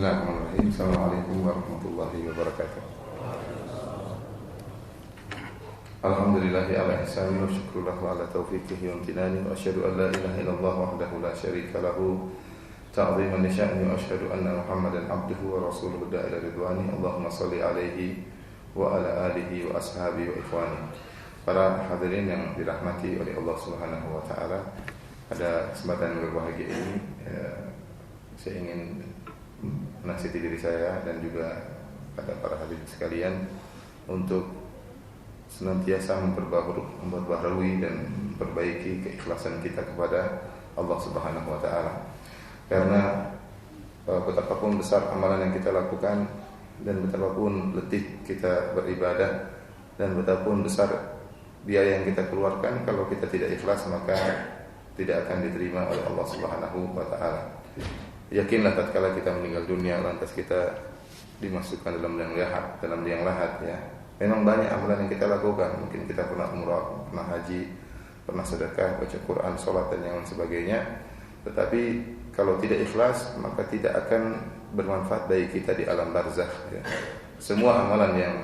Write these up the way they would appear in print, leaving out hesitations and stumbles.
Bismillahirrahmanirrahim. Assalamualaikum warahmatullahi wabarakatuh. Alhamdulillahi ala ihsani wa syukru lahu ala taufiqihi wa amtinani wa asyhadu an la ilaha illallah wahdahu la syarika lahu ta'ziman li sya'ni wa asyhadu anna Muhammadan abduhu wa rasuluhu da'ila ridwani. Allahumma shalli alaihi wa ala alihi wa ashabihi wa ikhwani. Para hadirin yang dirahmati oleh Allah Subhanahu wa taala, pada kesempatan yang berbahagia ini saya ingin menasihati diri saya dan juga pada para hadirin sekalian untuk senantiasa memperbaharui dan memperbaiki keikhlasan kita kepada Allah Subhanahu wa taala. Karena betapapun besar amalan yang kita lakukan dan betapapun letih kita beribadah dan betapapun besar biaya yang kita keluarkan, kalau kita tidak ikhlas maka tidak akan diterima oleh Allah Subhanahu wa taala. Yakinlah tatkala kita meninggal dunia lantas kita dimasukkan dalam liang lahat ya. Memang banyak amalan yang kita lakukan. Mungkin kita pernah umrah, pernah haji, pernah sedekah, baca Quran, salat dan yang lain sebagainya. Tetapi kalau tidak ikhlas maka tidak akan bermanfaat bagi kita di alam barzakh ya. Semua amalan yang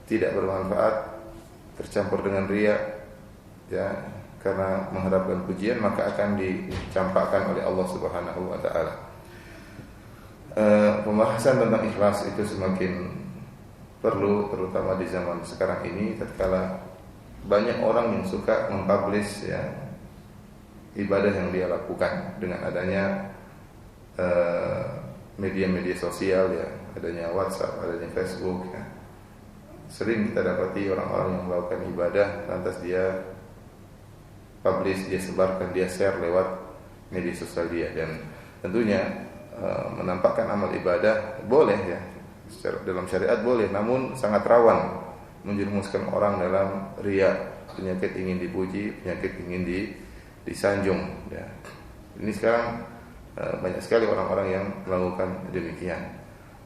tidak bermanfaat tercampur dengan riya ya, karena mengharapkan pujian maka akan dicampakkan oleh Allah Subhanahu wa taala. Pembahasan tentang ikhlas itu semakin perlu terutama di zaman sekarang ini tatkala banyak orang yang suka mempublish ya ibadah yang dia lakukan dengan adanya media-media sosial ya, adanya WhatsApp, adanya Facebook ya. Sering kita dapati orang-orang yang melakukan ibadah lantas dia publish, dia sebarkan, dia share lewat media sosial dia. Dan tentunya menampakkan amal ibadah boleh ya, dalam syariat boleh, namun sangat rawan menjerumuskan orang dalam riya, penyakit ingin dipuji, penyakit ingin disanjung ya. Ini sekarang banyak sekali orang-orang yang melakukan demikian.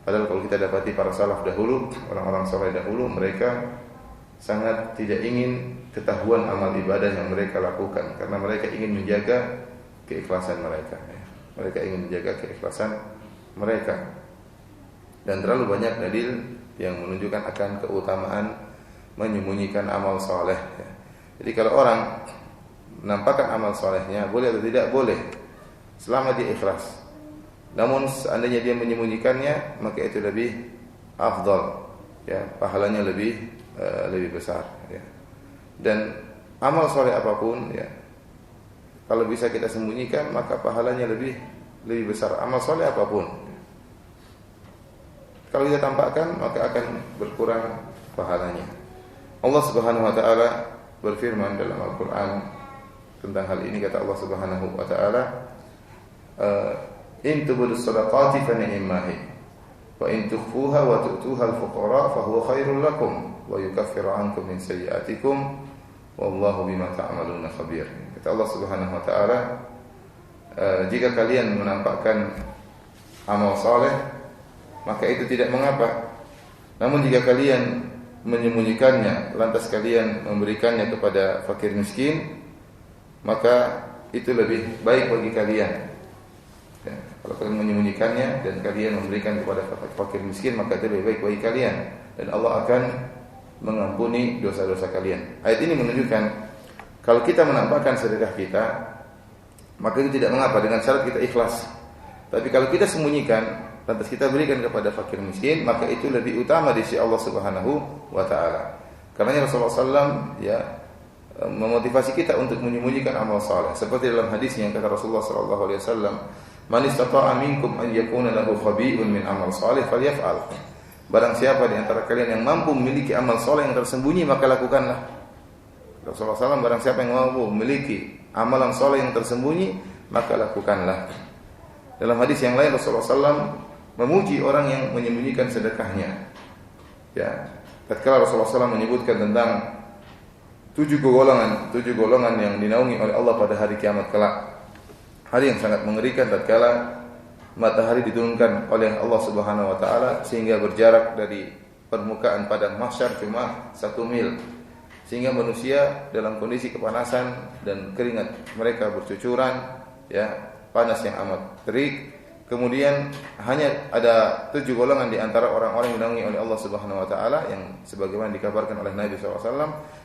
Padahal kalau kita dapati para salaf dahulu, orang-orang saleh dahulu, mereka sangat tidak ingin ketahuan amal ibadah yang mereka lakukan karena mereka ingin menjaga keikhlasan mereka ya. Mereka ingin menjaga keikhlasan mereka. Dan terlalu banyak dalil yang menunjukkan akan keutamaan menyembunyikan amal soleh ya. Jadi kalau orang menampakkan amal solehnya, boleh atau tidak? Boleh, selama dia ikhlas. Namun seandainya dia menyembunyikannya, maka itu lebih afdal ya, pahalanya lebih besar ya. Dan amal soleh apapun ya, kalau bisa kita sembunyikan maka pahalanya lebih besar. Amal soleh apapun, kalau kita tampakkan maka akan berkurang pahalanya. Allah Subhanahu wa taala berfirman dalam Al-Qur'an tentang hal ini, kata Allah Subhanahu wa taala, in tubudus shadaqati fa ni'mahi wa in tukhfuha wa tu'tuha al-fuqara fa huwa khairul lakum wa yukaffiru 'ankum min sayyi'atikum wallahu bima ta'maluna khabir. Kata Allah Subhanahu wa taala, jika kalian menampakkan amal saleh maka itu tidak mengapa. Namun jika kalian menyembunyikannya lantas kalian memberikannya kepada fakir miskin, maka itu lebih baik bagi kalian ya. Kalau kalian menyembunyikannya dan kalian memberikan kepada fakir miskin, maka itu lebih baik bagi kalian dan Allah akan mengampuni dosa-dosa kalian. Ayat ini menunjukkan kalau kita menampakkan sedekah kita, maka itu tidak mengapa dengan syarat kita ikhlas. Tapi kalau kita sembunyikan lantas kita berikan kepada fakir miskin, maka itu lebih utama di sisi Allah Subhanahu wa taala. Karena Rasulullah SAW ya memotivasi kita untuk menyembunyikan amal saleh. Seperti dalam hadis yang kata Rasulullah sallallahu alaihi wasallam, "Man istata'a minkum an yakuna lahu khabi'un min amal saleh falyaf'al." Barang siapa di antara kalian yang mampu memiliki amal saleh yang tersembunyi, maka lakukanlah. Rasulullah SAW, barang siapa yang mampu memiliki amalan saleh yang tersembunyi, maka lakukanlah. Dalam hadis yang lain Rasulullah SAW memuji orang yang menyembunyikan sedekahnya. Ya, tatkala Rasulullah SAW menyebutkan tentang 7 golongan yang dinaungi oleh Allah pada hari kiamat kelak. Hari yang sangat mengerikan tatkala matahari diturunkan oleh Allah Subhanahu wa taala sehingga berjarak dari permukaan padang mahsyar cuma 1 mil. Sehingga manusia dalam kondisi kepanasan dan keringat mereka bercucuran ya, panas yang amat terik. Kemudian hanya ada 7 golongan di antara orang-orang yang dinaungi oleh Allah Subhanahu wa taala yang sebagaimana dikabarkan oleh Nabi SAW.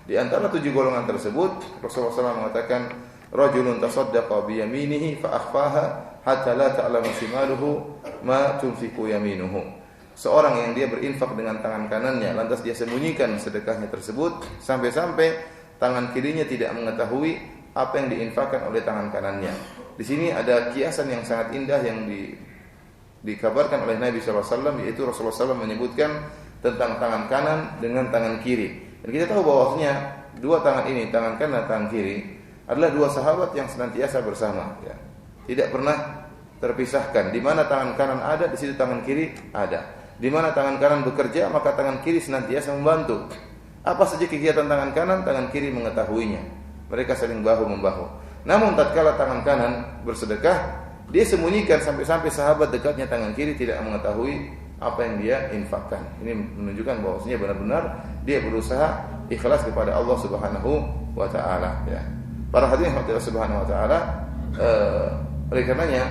Di antara 7 golongan tersebut Rasulullah SAW mengatakan rajulun tasaddaqa bi yaminihi fa akhfaha hatta la ta'lamu shimaluhu ma tunfiqu yaminuhu. Seorang yang dia berinfak dengan tangan kanannya lantas dia sembunyikan sedekahnya tersebut sampai-sampai tangan kirinya tidak mengetahui apa yang diinfakkan oleh tangan kanannya. Di sini ada kiasan yang sangat indah yang dikabarkan oleh Nabi SAW, yaitu Rasulullah SAW menyebutkan tentang tangan kanan dengan tangan kiri. Dan kita tahu bahwasanya dua tangan ini, tangan kanan dan tangan kiri, adalah dua sahabat yang senantiasa bersama. Ya. Tidak pernah terpisahkan. Di mana tangan kanan ada, di situ tangan kiri ada. Di mana tangan kanan bekerja, maka tangan kiri senantiasa membantu. Apa saja kegiatan tangan kanan, tangan kiri mengetahuinya. Mereka saling bahu-membahu. Namun tatkala tangan kanan bersedekah, dia sembunyikan sampai-sampai sahabat dekatnya tangan kiri tidak mengetahui apa yang dia infakkan. Ini menunjukkan bahwasanya benar-benar dia berusaha ikhlas kepada Allah Subhanahu wa taala, ya. Para hadirin Allah Subhanahu wa taala, oleh karenanya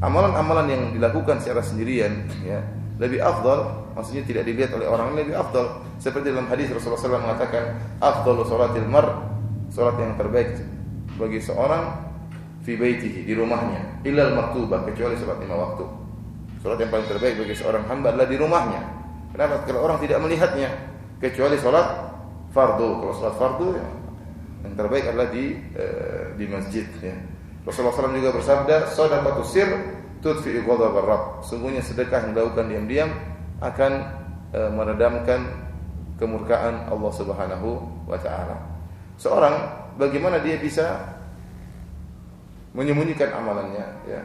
amalan-amalan yang dilakukan secara sendirian, ya, lebih afdal, maksudnya tidak dilihat oleh orang lain, lebih afdal. Seperti dalam hadis Rasulullah SAW mengatakan, afdalu salatil mar, salat yang terbaik bagi seorang fi baitihi, di rumahnya, illal maktubah, kecuali salat 5 waktu. Salat yang paling terbaik bagi seorang hamba adalah di rumahnya. Kenapa? Kalau orang tidak melihatnya, kecuali salat fardu. Kalau salat fardu, yang terbaik adalah di masjid, ya. Rasulullah SAW juga bersabda, shadaqatus sir tudfi'u ghadabar rabb. Sungguhnya sedekah yang dilakukan diam-diam akan meredamkan kemurkaan Allah Subhanahu wa taala. Seorang bagaimana dia bisa menyembunyikan amalannya, ya.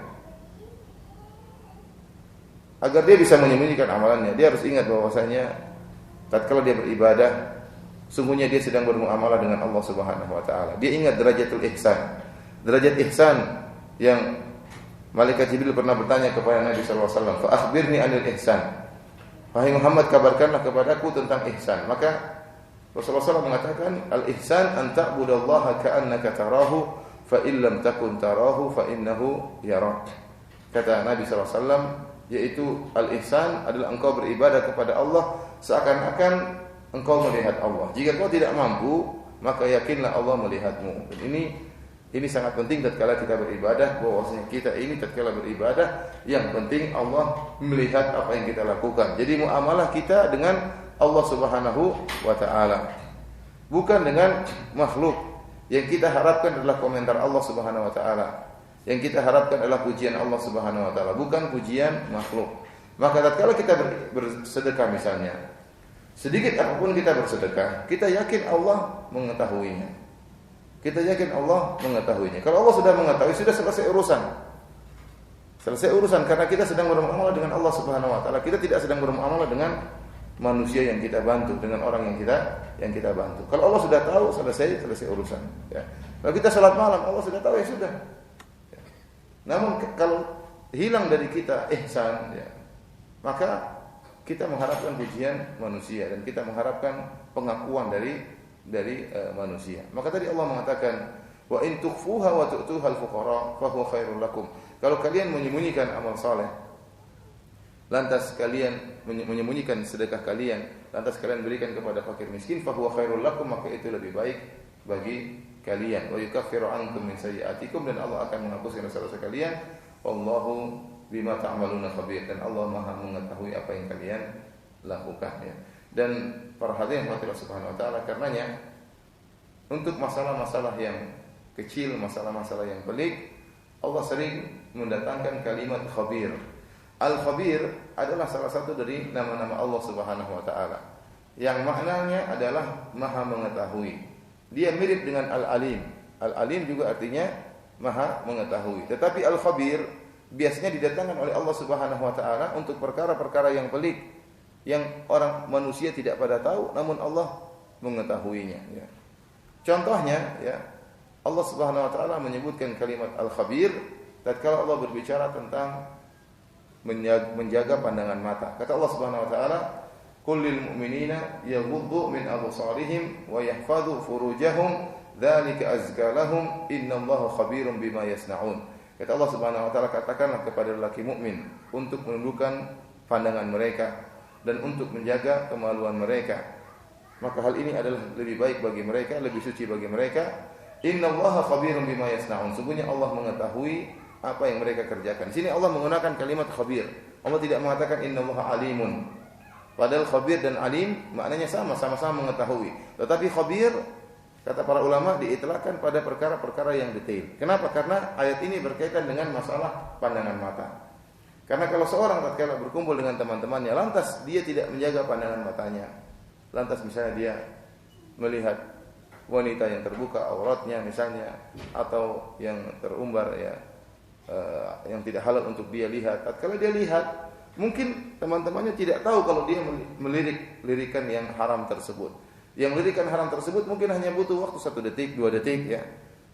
Agar dia bisa menyembunyikan amalannya, dia harus ingat bahwasanya tatkala dia beribadah, sungguhnya dia sedang bermuamalah dengan Allah Subhanahu wa taala. Dia ingat derajatul ihsan. Derajat ihsan yang malaikat Jibril pernah bertanya kepada Nabi sallallahu alaihi wasallam, "Fa akhbirni 'anil ihsan." Wahai Muhammad, kabarkanlah kepadaku tentang ihsan. Maka Rasulullah SAW mengatakan, al-ihsan an ta'budallaha ka'annaka tarahu fa in lam takun tarahu fa innahu yarak. Kata Nabi SAW, yaitu al-ihsan adalah engkau beribadah kepada Allah seakan-akan engkau melihat Allah. Jika kau tidak mampu, maka yakinlah Allah melihatmu. Dan ini sangat penting tatkala kita beribadah, bahwasanya kita ini tatkala beribadah yang penting Allah melihat apa yang kita lakukan. Jadi muamalah kita dengan Allah Subhanahu wa taala, bukan dengan makhluk. Yang kita harapkan adalah komentar Allah Subhanahu wa taala. Yang kita harapkan adalah pujian Allah Subhanahu wa taala, bukan pujian makhluk. Maka tatkala kita bersedekah misalnya, sedikit apapun kita bersedekah, kita yakin Allah mengetahuinya. Kita yakin Allah mengetahuinya. Kalau Allah sudah mengetahui, sudah selesai urusan. Selesai urusan karena kita sedang bermuamalah dengan Allah Subhanahu wa taala. Kita tidak sedang bermuamalah dengan manusia yang kita bantu, dengan orang yang kita bantu. Kalau Allah sudah tahu, selesai urusan, ya. Kalau kita salat malam, Allah sudah tahu, ya sudah. Ya. Namun kalau hilang dari kita ihsan, ya, maka kita mengharapkan pujian manusia dan kita mengharapkan pengakuan dari manusia. Maka tadi Allah mengatakan, wa in tukhfuha wa tu'tuha al-fuqara fa huwa khairul lakum. Kalau kalian menyembunyikan amal saleh, lantas kalian menyembunyikan sedekah kalian, lantas kalian berikan kepada fakir miskin, fa huwa khairul lakum, maka itu lebih baik bagi kalian. Wa yukaffiru ankum min sayyi'atikum, dan Allah akan menghapuskan dosa-dosa kalian. Wallahu bima ta'maluna khabir, dan Allah Maha mengetahui apa yang kalian lakukan, ya. Dan para hadirin Allah Subhanahu wa taala, karenanya untuk masalah-masalah yang kecil, masalah-masalah yang pelik, Allah sering mendatangkan kalimat khabir. Al-Khabir adalah salah satu dari nama-nama Allah Subhanahu wa taala yang maknanya adalah Maha mengetahui. Dia mirip dengan Al-Alim. Al-Alim juga artinya Maha mengetahui. Tetapi Al-Khabir biasanya didatangkan oleh Allah Subhanahu wa taala untuk perkara-perkara yang pelik yang orang manusia tidak pada tahu, namun Allah mengetahuinya, ya. Contohnya, ya, Allah Subhanahu wa taala menyebutkan kalimat al-khabir tatkala Allah berbicara tentang menjaga pandangan mata. Kata Allah Subhanahu wa taala, "Qul lil mu'minina yaghuddu min absarihim wa yahfadhu furujahum, dzalika azka lahum, innallaha khabirum bima yasnaun." Kata Allah Subhanahu wa taala, katakanlah kepada lelaki mukmin untuk menundukkan pandangan mereka dan untuk menjaga kemaluan mereka. Maka hal ini adalah lebih baik bagi mereka, lebih suci bagi mereka. Innallaha khabirum bima yasnaun. Sungguhnya Allah mengetahui apa yang mereka kerjakan. Di sini Allah menggunakan kalimat khabir. Allah tidak mengatakan innallaha alimun. Padahal khabir dan alim maknanya sama-sama mengetahui. Tetapi khabir, kata para ulama, diitlaqkan pada perkara-perkara yang detail. Kenapa? Karena ayat ini berkaitan dengan masalah pandangan mata. Karena kalau seorang tatkala berkumpul dengan teman-temannya, lantas dia tidak menjaga pandangan matanya. Lantas misalnya dia melihat wanita yang terbuka auratnya misalnya, atau yang terumbar ya, yang tidak halal untuk dia lihat. Tatkala dia lihat, mungkin teman-temannya tidak tahu kalau dia melirik lirikan yang haram tersebut. Yang lirikan haram tersebut mungkin hanya butuh waktu 1 detik, 2 detik ya.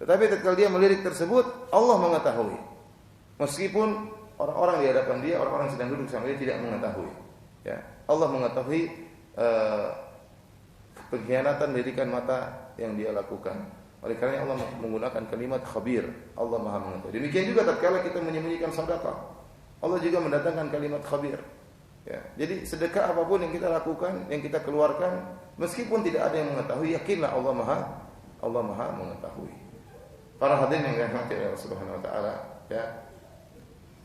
Tetapi tatkala dia melirik tersebut, Allah mengetahui. Meskipun orang-orang di hadapan dia, orang-orang yang sedang duduk sama dia tidak mengetahui. Ya, Allah mengetahui pengkhianatan lirikan mata yang dia lakukan. Oleh karena Allah menggunakan kalimat khabir. Allah Maha mengetahui. Demikian juga tatkala kita menyembunyikan sedekah, Allah juga mendatangkan kalimat khabir. Ya, jadi sedekah apapun yang kita lakukan, yang kita keluarkan, meskipun tidak ada yang mengetahui, yakinlah Allah Maha mengetahui. Para hadirin yang dirahmati Allah Subhanahu wa taala, ya.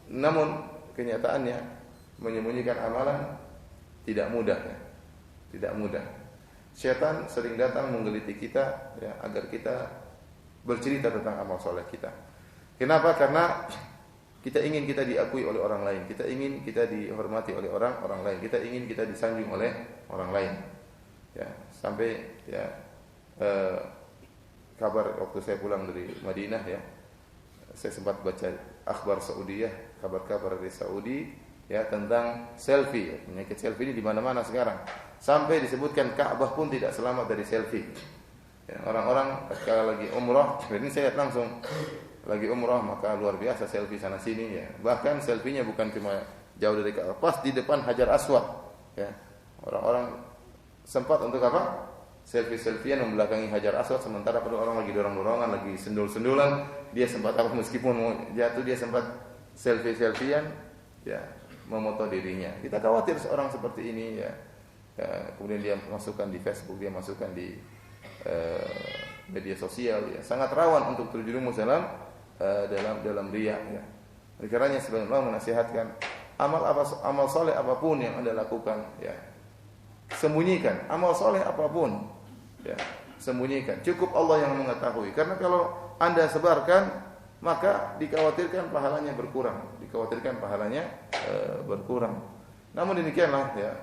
Namun kenyataannya menyembunyikan amalan tidak mudah ya. Tidak mudah. Syaitan sering datang menggeliti kita ya, agar kita bercerita tentang amal soleh kita. Kenapa? Karena kita ingin kita diakui oleh orang lain. Kita ingin kita dihormati oleh orang lain. Kita ingin kita disanjung oleh orang lain. Ya, sampai ya kabar waktu saya pulang dari Madinah ya, saya sempat baca akhbar Saudiyah, kabar-kabar dari Saudi ya tentang selfie. Ya. Penyakit selfie ini di mana-mana sekarang. Sampai disebutkan Ka'bah pun tidak selamat dari selfie. Ya, orang-orang ketika lagi umrah, ini saya lihat langsung lagi umrah maka luar biasa selfie sana sini ya. Bahkan selfie-nya bukan cuma jauh dari Ka'bah, pas di depan Hajar Aswad. Ya. Orang-orang sempat untuk apa? Selfie-selfian membelakangi Hajar Aswad, sementara pada orang lagi dorong-dorongan, lagi sendul-sendulan, dia sempat apa, meskipun mau jatuh dia sempat selfie-selfian ya, memoto dirinya. Kita khawatir seorang seperti ini ya. Ya, kemudian dia masukkan di Facebook, dia masukkan di media sosial ya, sangat rawan untuk terjerumus dalam riya ya. Oleh karenanya sebagian ulama menasihatkan amal soleh apapun yang Anda lakukan ya, sembunyikan amal soleh apapun ya, sembunyikan. Cukup Allah yang mengetahui. Karena kalau Anda sebarkan, maka dikhawatirkan pahalanya berkurang, berkurang. Namun demikianlah ya,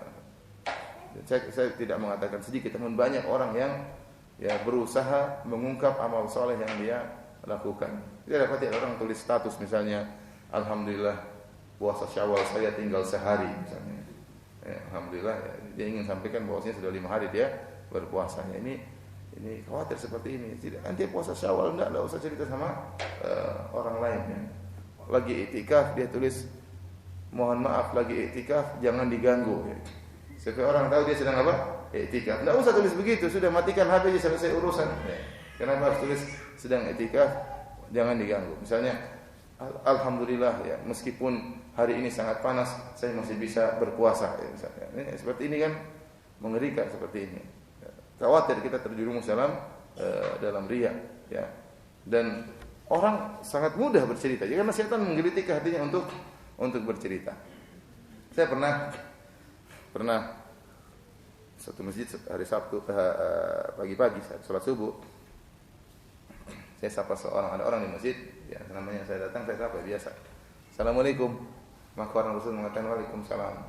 saya tidak mengatakan sedikit, namun banyak orang yang ya berusaha mengungkap amal soleh yang dia lakukan. Dia dapat orang tulis status misalnya, alhamdulillah puasa Syawal saya tinggal sehari misalnya. Ya, alhamdulillah ya, dia ingin sampaikan bahwasanya sudah 5 hari dia berpuasanya. Ini khawatir seperti ini. Tidak, nanti puasa Syawal enggak usah cerita sama orang lain ya. Lagi iktikaf dia tulis mohon maaf lagi iktikaf jangan diganggu ya. Setiap orang tahu dia sedang apa? Iktikaf. Enggak usah tulis begitu, sudah matikan HP aja selesai urusan. Ya. Kenapa harus tulis sedang iktikaf jangan diganggu? Misalnya alhamdulillah ya, meskipun hari ini sangat panas, saya masih bisa berpuasa ya, misalnya. Ini seperti ini kan mengerikan seperti ini. Ya. Khawatir kita terjerumus dalam riya ya. Dan orang sangat mudah bercerita ya, karena setan menggelitik hatinya untuk bercerita. Saya pernah satu masjid hari Sabtu pagi-pagi saat sholat subuh, saya sapa ada orang di masjid ya, namanya saya datang, saya sapa biasa, assalamualaikum, maka orang Rasul mengatakan waalaikumsalam.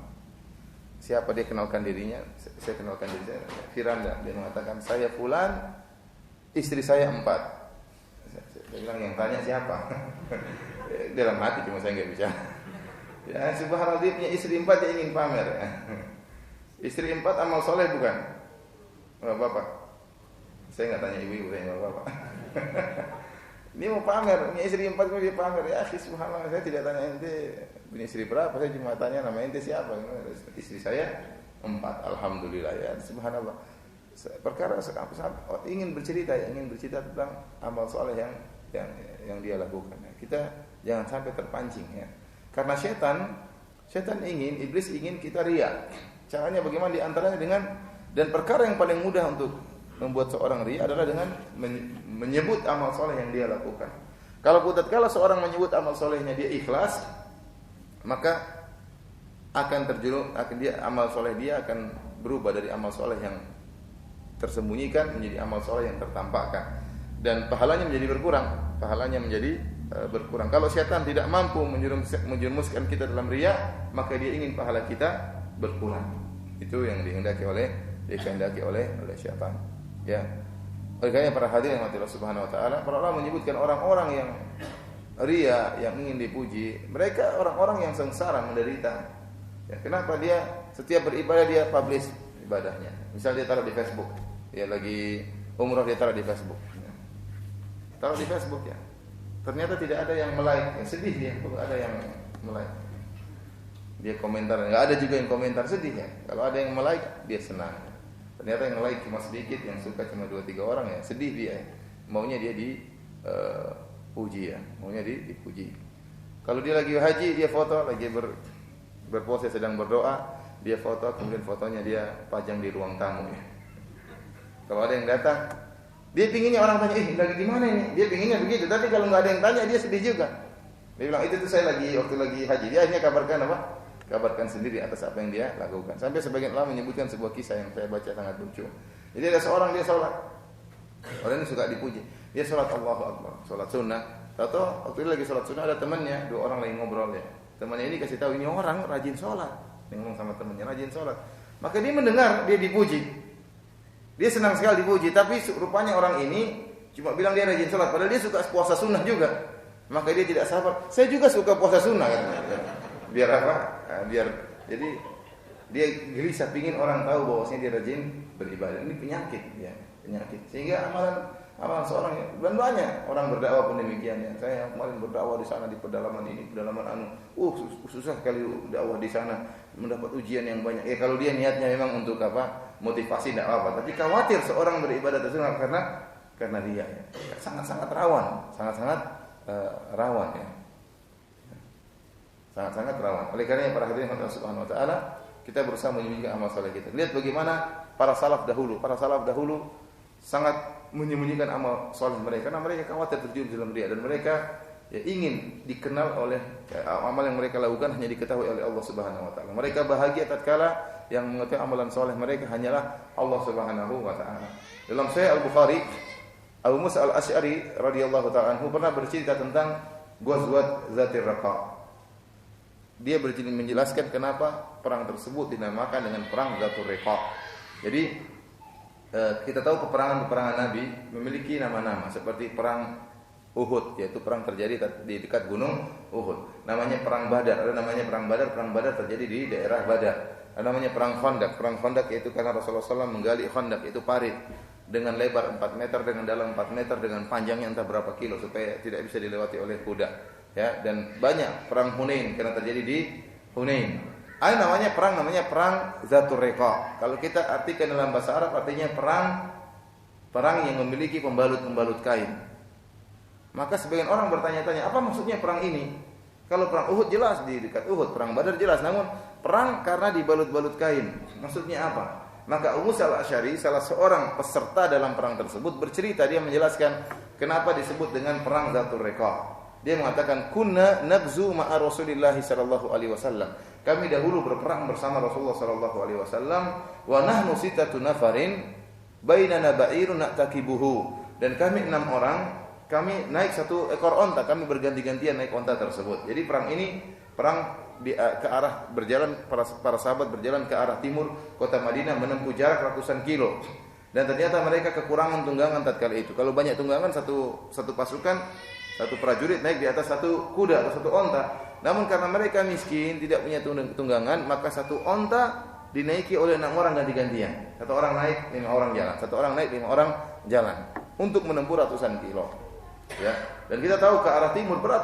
Siapa dia? Kenalkan dirinya, saya kenalkan diri saya, Firanda. Dia mengatakan saya fulan, istri saya 4. Saya bilang yang tanya siapa? Dalam hati cuma saya nggak bicara. Ya subhanallah, dia punya istri 4, dia ingin pamer ya. Istri 4 amal soleh bukan? Bapak, saya nggak tanya ibu-ibu, saya bapak. Ini mau pamer, punya istri 4 kok dia pamer ya. Subhanallah, saya tidak tanya ente punya istri berapa, saya cuma tanya nama ente siapa. Istri saya 4, alhamdulillah ya. Subhanallah. Perkara ingin bercerita tentang amal soleh yang dia lakukan. Kita jangan sampai terpancing ya. Karena setan ingin, iblis ingin kita riya. Caranya bagaimana? Di antaranya dengan, dan perkara yang paling mudah untuk membuat seorang riya adalah dengan menyebut amal soleh yang dia lakukan. Kalau seorang menyebut amal solehnya dia ikhlas, maka amal soleh dia akan berubah dari amal soleh yang tersembunyikan menjadi amal soleh yang tertampakkan, dan pahalanya menjadi berkurang. Kalau setan tidak mampu menjerumuskan kita dalam riya, maka dia ingin pahala kita berkurang. Itu yang dikehendaki oleh setan. Ya. Oleh karena para hadirin yang Allah Subhanahu wa taala, para ulama menyebutkan orang-orang yang riya, yang ingin dipuji, mereka orang-orang yang sengsara, menderita. Ya, kenapa? Dia setiap beribadah dia publish ibadahnya. Misal dia taruh di Facebook, dia lagi umrah dia taruh di Facebook. Ya. Taruh di Facebook ya. Ternyata tidak ada yang like, ya, sedih dia kalau ada yang like. Dia komentar, enggak ada juga yang komentar, sedih ya. Kalau ada yang like, dia senang. Ternyata yang like cuma sedikit, yang suka cuma 2-3 orang ya, sedih dia. Maunya dia dipuji ya, maunya dipuji. Kalau dia lagi haji, dia foto lagi berpose sedang berdoa, dia foto, kemudian fotonya dia pajang di ruang tamu ya. Kalau ada yang datang, dia pinginnya orang tanya, lagi di mana ini? Dia pinginnya begitu, tapi kalau nggak ada yang tanya, dia sedih juga. Dia bilang, itu tuh saya waktu lagi haji. Dia akhirnya kabarkan sendiri atas apa yang dia lakukan. Sampai sebagian ulama menyebutkan sebuah kisah yang saya baca sangat lucu. Jadi ada seorang dia sholat. Orang ini suka dipuji. Dia sholat Allahu Akbar, sholat sunnah. Tahu waktu dia lagi sholat sunnah ada temannya, 2 orang lagi ngobrol ya. Temannya ini kasih tahu, ini orang rajin sholat. Dia ngomong sama temannya, rajin sholat. Maka dia mendengar dia dipuji. Dia senang sekali dipuji, tapi rupanya orang ini cuma bilang dia rajin sholat, padahal dia suka puasa sunnah juga. Maka dia tidak sabar. Saya juga suka puasa sunnah katanya. Biar apa? Jadi dia gelisah pingin orang tahu bahwasanya dia rajin beribadah. Ini penyakit ya, penyakit. Sehingga amalan seorang dan banyak orang berdakwah pun demikian ya. Saya kemarin berdakwah di sana di pedalaman susah sekali dakwah di sana, mendapat ujian yang banyak. Ya kalau dia niatnya memang untuk motivasi tidak apa, tapi khawatir seorang beribadah tersebut karena dia ya. Sangat-sangat rawan ya. Sangat-sangat rawan. Oleh karena para hadirin Allah Subhanahu wa taala, kita berusaha menyembunyikan amal saleh kita. Lihat bagaimana para salaf dahulu sangat menyembunyikan amal saleh mereka karena mereka khawatir terjun dalam riya, dan mereka ya ingin dikenal oleh amal yang mereka lakukan hanya diketahui oleh Allah Subhanahu wa taala. Mereka bahagia tatkala yang mengetahui amalan saleh mereka hanyalah Allah Subhanahu wa taala. Dalam Sahih Al-Bukhari, Abu Musa Al-Asy'ari radhiyallahu taala anhu pernah bercerita tentang Ghazwat Zatir Raqa. Dia menjelaskan kenapa perang tersebut dinamakan dengan perang Zatur Riqa. Jadi kita tahu peperangan Nabi memiliki nama-nama seperti perang Uhud, yaitu perang terjadi di dekat gunung Uhud. Namanya perang Badar, ada namanya perang Badar. Perang Badar terjadi di daerah Badar. Ada namanya perang Khandaq. Perang Khandaq yaitu karena Rasulullah SAW menggali Khandaq, itu parit dengan lebar 4 meter, dengan dalam 4 meter, dengan panjangnya entah berapa kilo supaya tidak bisa dilewati oleh kuda. Ya, dan banyak perang Hunain karena terjadi di Hunain. Ada namanya perang Zatur Riqa. Kalau kita artikan dalam bahasa Arab artinya perang yang memiliki pembalut kain. Maka sebagian orang bertanya-tanya, apa maksudnya perang ini? Kalau perang Uhud jelas di dekat Uhud, perang Badar jelas, namun perang karena dibalut-balut kain. Maksudnya apa? Maka Abu Musa Al-Asy'ari, salah seorang peserta dalam perang tersebut, bercerita, dia menjelaskan kenapa disebut dengan perang Zatur Riqa. Dia mengatakan, kunna nagzu ma'a Rasulillah sallallahu alaihi wasallam. Kami dahulu berperang bersama Rasulullah sallallahu alaihi wasallam, wa nahnu sittatu nafarin bainana ba'irun na'takibuhu. Dan kami 6 orang, kami naik 1 ekor onta, kami berganti-gantian naik onta tersebut. Jadi perang ini ke arah berjalan, para sahabat berjalan ke arah timur kota Madinah, menempuh jarak ratusan kilo. Dan ternyata mereka kekurangan tunggangan tatkala itu. Kalau banyak tunggangan, satu pasukan, satu prajurit naik di atas 1 kuda atau 1 onta. Namun karena mereka miskin, tidak punya tunggangan, maka 1 onta dinaiki oleh 6 orang ganti-gantian. 1 orang naik, 5 orang jalan. 1 orang naik, 5 orang jalan untuk menempuh ratusan kilo. Ya. Dan kita tahu ke arah timur berat,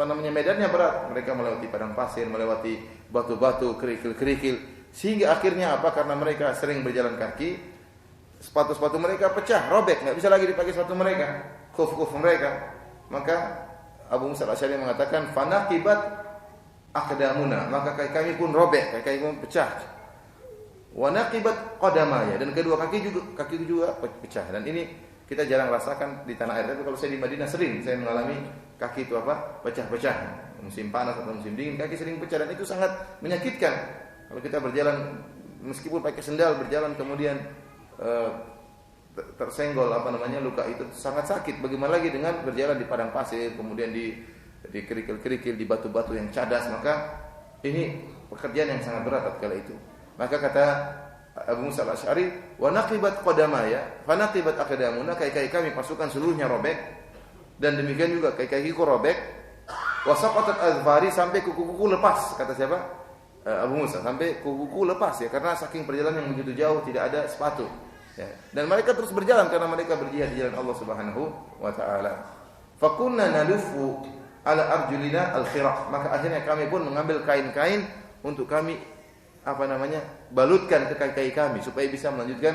medannya berat. Mereka melewati padang pasir, melewati batu-batu, kerikil-kerikil, sehingga akhirnya karena mereka sering berjalan kaki, sepatu-sepatu mereka pecah, robek, enggak bisa lagi dipakai sepatu mereka, kuf-kuf mereka. Maka Abu Musa al-Asy'ari mengatakan fanaqibat aqdamuna, maka kaki kami pun robek, kaki kami pun pecah. Wa naqibat qadamaya, dan kedua kaki juga pecah. Dan ini kita jarang rasakan di tanah air, tapi kalau saya di Madinah sering saya mengalami kaki itu pecah-pecah. Musim panas atau musim dingin kaki sering pecah, dan itu sangat menyakitkan. Kalau kita berjalan meskipun pakai sendal berjalan kemudian tersenggol luka itu sangat sakit. Bagaimana lagi dengan berjalan di padang pasir, kemudian di kerikil-kerikil, di batu-batu yang cadas, maka ini pekerjaan yang sangat berat tatkala itu. Maka kata Abu Musa al-Asy'ari, wa naqibat qadamaya, fa naqibat aqdamuna, kaki kami pasukan seluruhnya robek, dan demikian juga kaki-kakiku robek, wa saqatat azfari, sampai kuku-kuku lepas, kata siapa? Abu Musa, sampai kuku-kuku lepas ya, karena saking perjalanan yang begitu jauh tidak ada sepatu. Ya. Dan mereka terus berjalan karena mereka berjihad di jalan Allah Subhanahu wa taala. Fa kunna nalufu ala arjulina al-khiraq, maka akhirnya kami pun mengambil kain-kain untuk kami balutkan ke kaki kami supaya bisa melanjutkan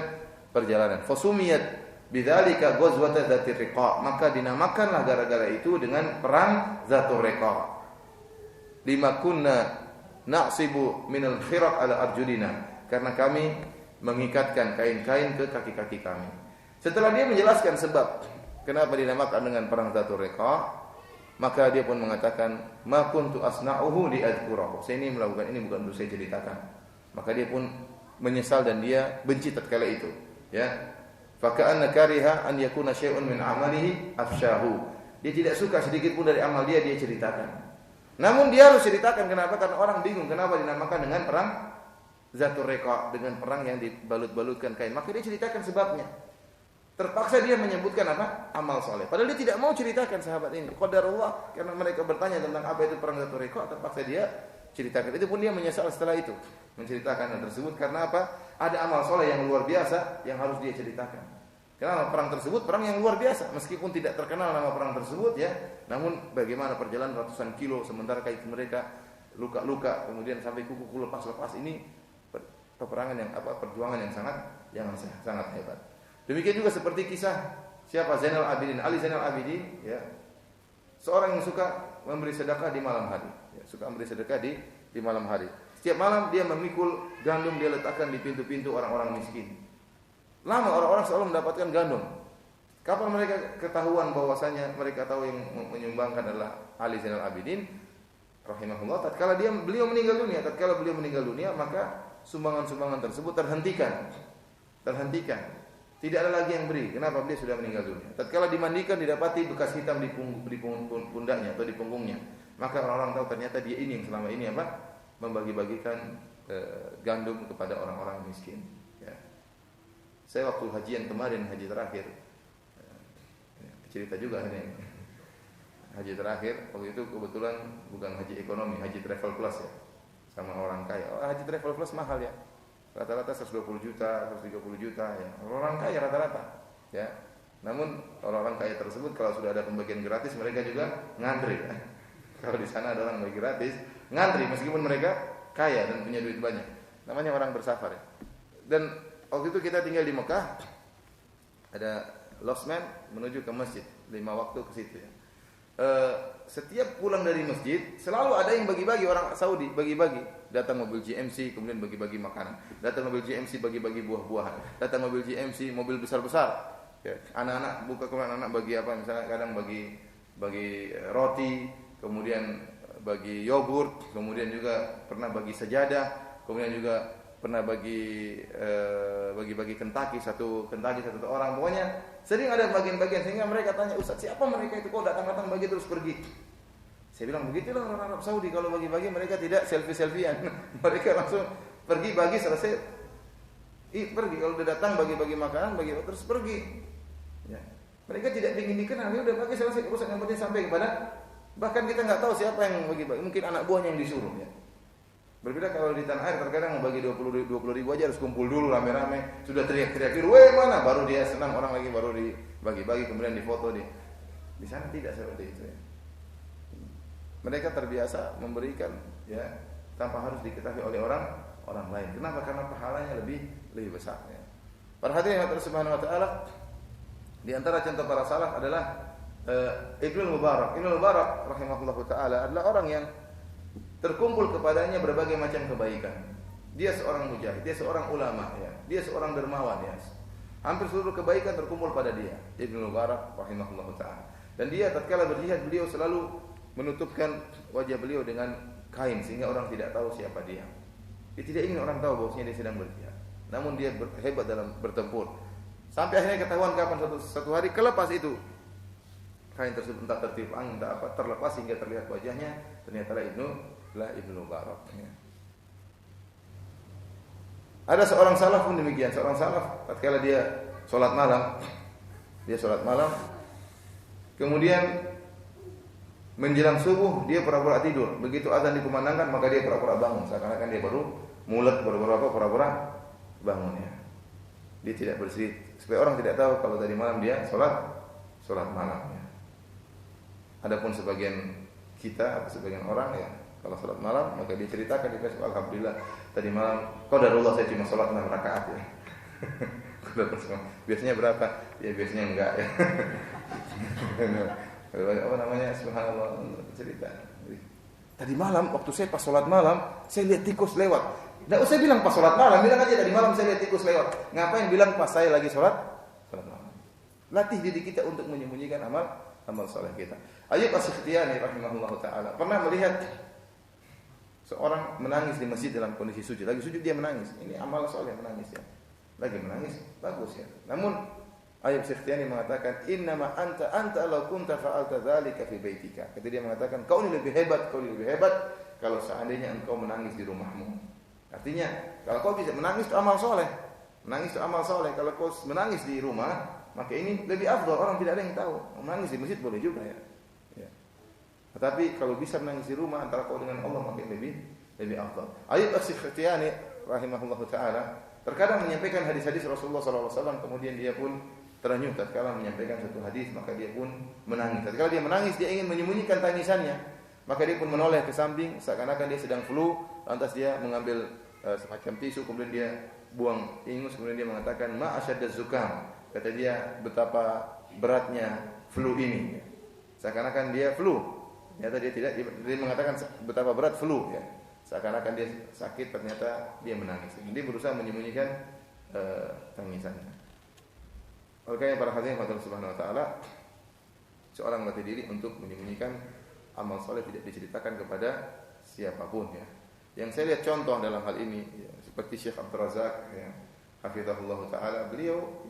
perjalanan. Fasumiyat bidzalika ghazwat dzatir riqa, maka dinamakanlah gara-gara itu dengan perang Dzatur Riqa. Lima kunna na'sibu minal khiraq ala arjulina, karena kami mengikatkan kain-kain ke kaki-kaki kami. Setelah dia menjelaskan sebab kenapa dinamakan dengan perang Dzatur Riqa, maka dia pun mengatakan, ma kuntu asna'uhu li adzkurahu, saya ini melakukan ini bukan untuk saya ceritakan. Maka dia pun menyesal dan dia benci tatkala itu, ya. Fa ka'anna kariha an yakuna syai'un min amalihi afshahu, dia tidak suka sedikit pun dari amal dia ceritakan. Namun dia harus ceritakan, kenapa? Karena orang bingung kenapa dinamakan dengan perang Dzatur Riqa, dengan perang yang dibalut-balutkan kain. Maka dia ceritakan sebabnya. Terpaksa dia menyebutkan amal soleh. Padahal dia tidak mau ceritakan, sahabat ini. Qadarullah, karena mereka bertanya tentang apa itu perang Dzatur Riqa, terpaksa dia ceritakan. Itu pun dia menyesal setelah itu menceritakan hal tersebut, karena ada amal soleh yang luar biasa yang harus dia ceritakan. Karena perang tersebut perang yang luar biasa, meskipun tidak terkenal nama perang tersebut ya. Namun bagaimana perjalanan ratusan kilo, sementara kaki mereka luka-luka, kemudian sampai kuku lepas-lepas, ini peperangan yang perjuangan yang sangat hebat. Demikian juga seperti kisah siapa? Zainal Abidin, Ali Zainal Abidin, ya. Seorang yang suka memberi sedekah di malam hari, ya, suka memberi sedekah di malam hari. Setiap malam dia memikul gandum, dia letakkan di pintu-pintu orang-orang miskin. Lama orang-orang selalu mendapatkan gandum. Kapan mereka ketahuan bahwasanya mereka tahu yang menyumbangkan adalah Ali Zainal Abidin rahimahullah, tatkala beliau meninggal dunia, maka sumbangan-sumbangan tersebut terhentikan. Tidak ada lagi yang beri. Kenapa? Beliau sudah meninggal dunia. Tatkala dimandikan, didapati bekas hitam di pundaknya atau di punggungnya. Maka orang-orang tahu ternyata dia ini yang selama ini membagi-bagikan gandum kepada orang-orang miskin. Ya. Saya waktu hajian kemarin, haji terakhir, cerita juga ini. Haji terakhir waktu itu kebetulan bukan haji ekonomi, haji travel plus ya, sama orang kaya. Haji travel plus mahal ya. Rata-rata 120 juta, 130 juta ya. Orang kaya rata-rata, ya. Namun orang-orang kaya tersebut kalau sudah ada pembagian gratis, mereka juga ngantri. Ya. Kalau di sana ada orang bagi gratis, ngantri meskipun mereka kaya dan punya duit banyak. Namanya orang bersafar ya. Dan waktu itu kita tinggal di Mekah, ada losmen menuju ke masjid, 5 waktu ke situ ya. Setiap pulang dari masjid selalu ada yang bagi-bagi, orang Saudi bagi-bagi. Datang mobil GMC kemudian bagi-bagi makanan. Datang mobil GMC bagi-bagi buah-buahan. Datang mobil GMC mobil besar-besar. Ya, anak-anak buka kemudian anak bagi apa? Misalnya kadang bagi roti, kemudian bagi yogurt, kemudian juga pernah bagi sejadah, kemudian juga pernah bagi Kentucky satu orang. Pokoknya sering ada bagian-bagian, sehingga mereka tanya, Ustaz siapa mereka itu kok datang-datang bagi terus pergi? Saya bilang begitulah orang Arab Saudi, kalau bagi-bagi mereka tidak selfie-selfiean. Mereka langsung pergi, bagi selesai pergi. Kalau udah datang bagi-bagi makanan, bagi terus pergi. Ya. Mereka tidak ingin dikenal, udah bagi selesai, urusan yang penting sampai kepada, bahkan kita nggak tahu siapa yang bagi-bagi, mungkin anak buahnya yang disuruh ya. Berbeda kalau di tanah air, terkadang mau bagi 20 ribu aja harus kumpul dulu rame-rame, sudah teriak-teriak dulu, mana? Baru dia senang, orang lagi baru dibagi-bagi, kemudian difoto di sana tidak seperti itu ya. Mereka terbiasa memberikan ya tanpa harus diketahui oleh orang lain. Kenapa? Karena pahalanya lebih besar ya. Para hadirin yang Subhanahu wa taala, di antara contoh para salaf adalah Ibnu Mubarak rahimahullahu taala adalah orang yang terkumpul kepadanya berbagai macam kebaikan. Dia seorang mujahid, dia seorang ulama ya. Dia seorang dermawan ya. Hampir seluruh kebaikan terkumpul pada dia, Ibnu Mubarak rahimahullahu taala. Dan dia tatkala berjihad beliau selalu menutupkan wajah beliau dengan kain sehingga orang tidak tahu siapa dia. Dia tidak ingin orang tahu bahwasanya dia sedang berjihad. Namun dia hebat dalam bertempur. Sampai akhirnya ketahuan kapan satu hari kelepas itu kain tersebut, entah tertiup angin entah apa, terlepas hingga terlihat wajahnya, ternyata Ibnu Mubarak. Ya. Ada seorang salaf pun demikian, seorang salaf tatkala dia salat malam, kemudian menjelang subuh dia pura-pura tidur. Begitu azan dikumandangkan maka dia pura-pura bangun, seakan-akan dia baru pura-pura bangun ya. Dia tidak bersih supaya orang tidak tahu kalau tadi malam dia salat malam ya. Adapun sebagian kita atau sebagian orang ya, kalau salat malam maka dia ceritakan di Facebook, alhamdulillah tadi malam qadarullah saya cuma salat 6 rakaat ya. Biasanya berapa? Ya biasanya enggak ya. Apa namanya? Subhanallah cerita. Tadi malam waktu saya pas salat malam, saya lihat tikus lewat. Enggak usah bilang pas salat malam, bilang aja tadi malam saya lihat tikus lewat. Ngapain bilang pas saya lagi salat malam? Latih diri kita untuk menyembunyikan amal saleh kita. Ayyub As-Sikhtiyani rahimahullahu taala pernah melihat seorang menangis di masjid dalam kondisi sujud. Lagi sujud dia menangis. Ini amal saleh menangis ya. Lagi menangis bagus ya. Namun Ayyub As-Sikhtiyani mengatakan innama anta law kunta fa'alta dzalika fi baitika. Ketika dia mengatakan kau ini lebih hebat kalau seandainya engkau menangis di rumahmu. Artinya kalau kau bisa menangis itu amal soleh. Kalau kau menangis di rumah, maka ini lebih afdal, orang tidak ada yang tahu. Menangis di masjid boleh juga ya. Tetapi kalau bisa menangis di rumah antara kau dengan Allah, maka lebih afdal. Ayyub As-Sikhtiyani rahimahullahu taala terkadang menyampaikan hadis-hadis Rasulullah sallallahu alaihi wasallam, kemudian dia pun terenyuh tatkala menyampaikan satu hadis, maka dia pun menangis. Tatkala dia menangis, dia ingin menyembunyikan tangisannya, maka dia pun menoleh ke samping seakan-akan dia sedang flu, lantas dia mengambil semacam tisu, kemudian dia buang ingus, kemudian dia mengatakan ma asyaddaz zukam. Kata dia betapa beratnya flu ini. Seakan-akan dia flu. Ternyata dia mengatakan betapa berat flu ya. Seakan-akan dia sakit, ternyata dia menangis. Dia berusaha menyembunyikan tangisannya. Oleh para hadirin Allah Subhanahu wa taala, seorang melatih diri untuk menyembunyikan amal saleh tidak diceritakan kepada siapapun ya. Yang saya lihat contoh dalam hal ini ya, seperti Syekh Abdul Razak ya, hafizahullah taala, beliau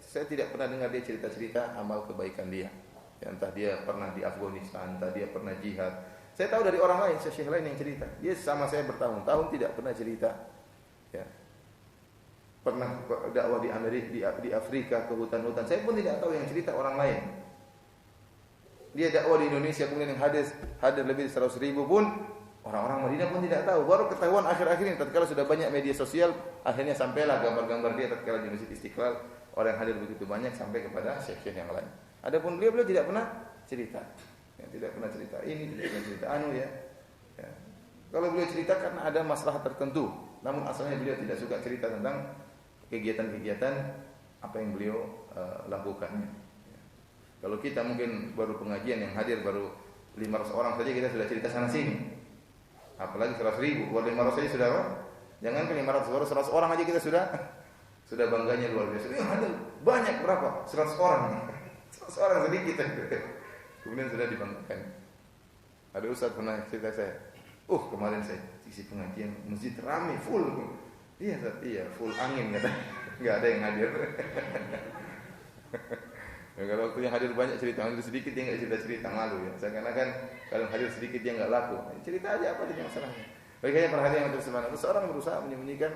saya tidak pernah dengar dia cerita-cerita amal kebaikan dia. Ya, entah dia pernah di Afghanistan, entah dia pernah jihad. Saya tahu dari orang lain, syekh lain yang cerita. Dia sama saya bertahun-tahun tidak pernah cerita. Ya. Pernah dakwah di Amerika, di Afrika ke hutan-hutan. Saya pun tidak tahu yang cerita orang lain. Dia dakwah di Indonesia kemudian yang hadir lebih dari 100.000 pun orang-orang Madinah pun tidak tahu. Baru ketahuan akhir-akhir ini tatkala sudah banyak media sosial, akhirnya sampailah gambar-gambar dia tatkala di Masjid Istiqlal, orang yang hadir begitu banyak sampai kepada syekh-syekh yang lain. Adapun beliau tidak pernah cerita. Ya, tidak pernah cerita ini, tidak pernah cerita ya. Kalau beliau cerita karena ada masalah tertentu, namun asalnya beliau tidak suka cerita tentang kegiatan-kegiatan apa yang beliau lakukan. Ya. Kalau kita mungkin baru pengajian yang hadir baru 500 orang saja kita sudah cerita sana sini. Apalagi 100.000, baru 500 saja sudah apa? Jangan ke 500, baru 100 orang aja kita sudah bangganya luar biasa. Ya, hadir banyak berapa? 100 orang. 100 orang sedikit. Kemudian sudah dibanggakan. Ada ustaz pernah cerita saya, kemarin saya isi pengajian masjid ramai full. Iya, full angin kata. Enggak ada yang hadir. Ya, kalau waktu yang hadir banyak cerita, hadir sedikit dia enggak cerita malu ya. Seakan-akan kalau hadir sedikit dia enggak laku. Cerita aja apa saja masalahnya. Bagaimana perhatian yang tersebut. Seorang berusaha menyembunyikan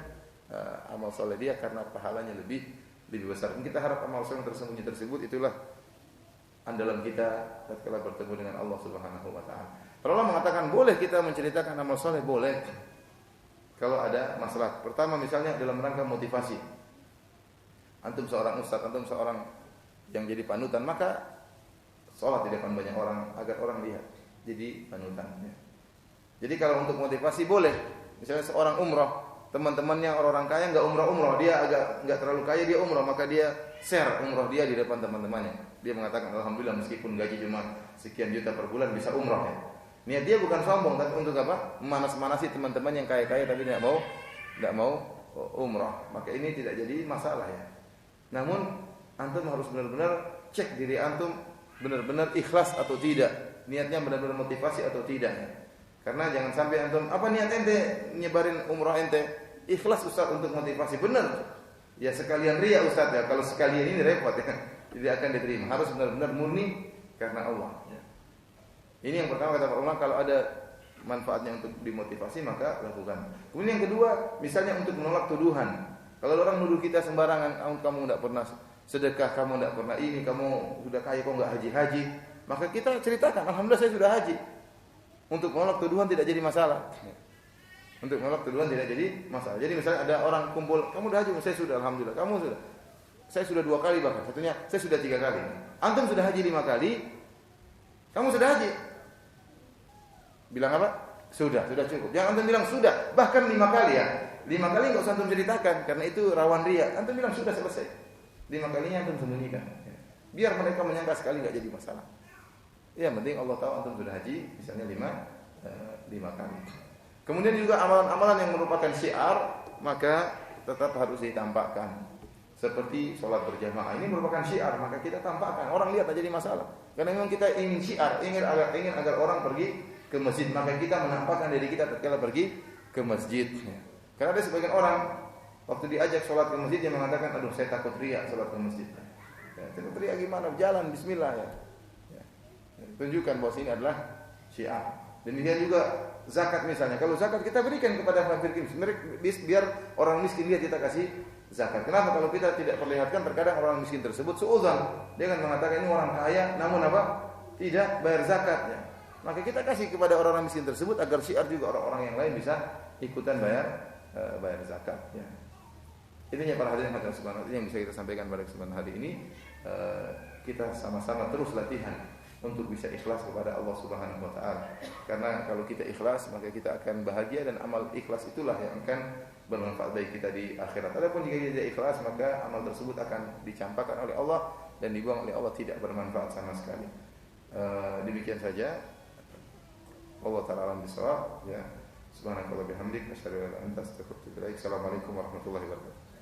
amal soleh dia karena pahalanya lebih besar. Kita harap amal soleh tersembunyi tersebut itulah andalan kita tatkala bertemu dengan Allah Subhanahu wa taala. Allah mengatakan boleh kita menceritakan amal soleh, boleh. Kalau ada masalah. Pertama misalnya dalam rangka motivasi. Antum seorang ustaz, antum seorang yang jadi panutan, maka sholat di depan banyak orang agar orang lihat. Jadi panutan. Ya. Jadi kalau untuk motivasi boleh. Misalnya seorang umrah, teman-temannya orang-orang kaya enggak umrah, dia agak enggak terlalu kaya dia umrah, maka dia share umroh dia di depan teman-temannya. Dia mengatakan alhamdulillah meskipun gaji cuma sekian juta per bulan bisa umroh ya. Niat dia bukan sombong tapi untuk apa? Memanas-manasi teman-teman yang kaya-kaya tapi tidak mau umroh. Maka ini tidak jadi masalah ya. Namun antum harus benar-benar cek diri antum benar-benar ikhlas atau tidak. Niatnya benar-benar motivasi atau tidak. Karena jangan sampai antum apa niat ente nyebarin umroh ente? Ikhlas Ustaz untuk motivasi, benar. Ya sekalian ria Ustaz ya. Kalau sekalian ini repot ya. Tidak akan diterima. Harus benar-benar murni karena Allah ya. Ini yang pertama kata Pak Umar, kalau ada manfaatnya untuk dimotivasi maka lakukan. Kemudian yang kedua, misalnya untuk menolak tuduhan. Kalau orang nuduh kita sembarangan, kamu tidak pernah sedekah, kamu tidak pernah ini, kamu sudah kaya kok enggak haji-haji, maka kita ceritakan, alhamdulillah saya sudah haji. Untuk menolak tuduhan tidak jadi masalah. Untuk menolak tuduhan tidak jadi masalah. Jadi misalnya ada orang kumpul, kamu sudah haji, saya sudah, alhamdulillah. Kamu sudah, saya sudah 2 kali bahkan. Satunya saya sudah 3 kali. Antum sudah haji 5 kali, kamu sudah haji. Bilang apa? Sudah cukup. Jangan antum bilang sudah, bahkan 5 kali ya. 5 kali enggak usah antum ceritakan karena itu rawan riya. Antum bilang sudah selesai. 5 kalinya antum sembunyikan. Biar mereka menyangka sekali enggak jadi masalah. Ya, penting Allah tahu antum sudah haji, misalnya 5 kali. Kemudian juga amalan-amalan yang merupakan syiar, maka tetap harus ditampakkan. Seperti sholat berjamaah, ini merupakan syiar, maka kita tampakkan. Orang lihat aja jadi masalah. Karena memang kita ingin syiar, ingin agar orang pergi ke masjid, maka kita menampakkan diri kita tatkala pergi ke masjid. Karena ada sebagian orang waktu diajak sholat ke masjid dia mengatakan, aduh saya takut riya sholat ke masjid. Ya, takut riya gimana? Jalan Bismillah ya. Tunjukkan bahwa ini adalah syiar. Demikian juga zakat misalnya. Kalau zakat kita berikan kepada fakir miskin, biar orang miskin lihat kita kasih zakat. Kenapa? Kalau kita tidak perlihatkan, terkadang orang miskin tersebut suudzon. Dia akan mengatakan ini orang kaya, namun apa? Tidak bayar zakatnya. Maka kita kasih kepada orang-orang miskin tersebut agar syiar juga orang-orang yang lain bisa ikutan bayar zakat. Ya. Intinya para hadirin hadirat subhanallah yang bisa kita sampaikan pada kesempatan hari ini, kita sama-sama terus latihan untuk bisa ikhlas kepada Allah Subhanahu wa taala. Karena kalau kita ikhlas, maka kita akan bahagia dan amal ikhlas itulah yang akan bermanfaat bagi kita di akhirat. Adapun jika kita tidak ikhlas, maka amal tersebut akan dicampakkan oleh Allah dan dibuang oleh Allah, tidak bermanfaat sama sekali. Demikian saja. Allah taala alam bisawab ya. Subhanallahi wa bihamdihi asyhadu an la ilaha illa anta astaghfiruka wa atubu ilaik. Assalamualaikum warahmatullahi wabarakatuh.